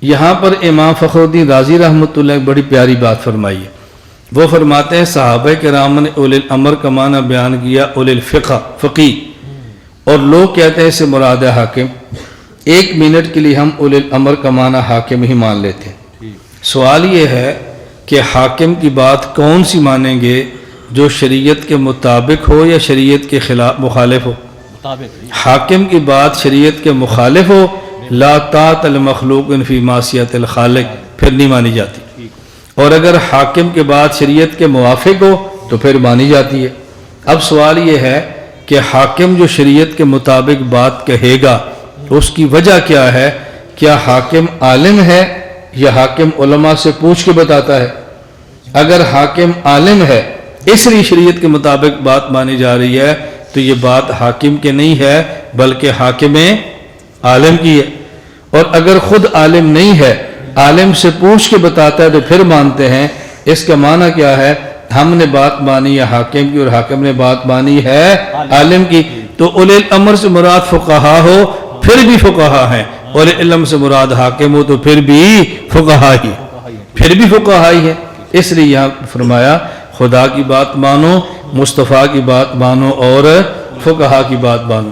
یہاں پر امام فخر الدین رازی رحمۃ اللہ ایک بڑی پیاری بات فرمائی ہے. وہ فرماتے ہیں صحابہ کرام نے اولی الامر کا معنی بیان کیا اولی الفقہ فقی، اور لوگ کہتے ہیں اس سے مراد ہے حاکم. 1 منٹ کے لیے ہم اولی الامر کا معنی حاکم ہی مان لیتے ہیں. سوال یہ ہے کہ حاکم کی بات کون سی مانیں گے، جو شریعت کے مطابق ہو یا شریعت کے خلاف مخالف ہو؟ حاکم کی بات شریعت کے مخالف ہو، لا طاعت المخلوق فی معصیت الخالق، پھر نہیں مانی جاتی. اور اگر حاکم کے بات شریعت کے موافق ہو تو پھر مانی جاتی ہے. اب سوال یہ ہے کہ حاکم جو شریعت کے مطابق بات کہے گا اس کی وجہ کیا ہے؟ کیا حاکم عالم ہے یا حاکم علماء سے پوچھ کے بتاتا ہے؟ اگر حاکم عالم ہے اس لیے شریعت کے مطابق بات مانی جا رہی ہے تو یہ بات حاکم کے نہیں ہے بلکہ حاکم عالم کی ہے. اور اگر خود عالم نہیں ہے، عالم سے پوچھ کے بتاتا ہے تو پھر مانتے ہیں. اس کا معنی کیا ہے؟ ہم نے بات مانی ہے حاکم کی اور حاکم نے بات مانی ہے عالم کی. تو اولی الامر سے مراد فقہا ہو پھر بھی فقہا ہیں، اولی العلم سے مراد حاکم ہو تو پھر بھی فقہا ہی، پھر بھی فقہا ہی ہے. اس لیے یہاں فرمایا خدا کی بات مانو، مصطفیٰ کی بات مانو اور فقہا کی بات مانو.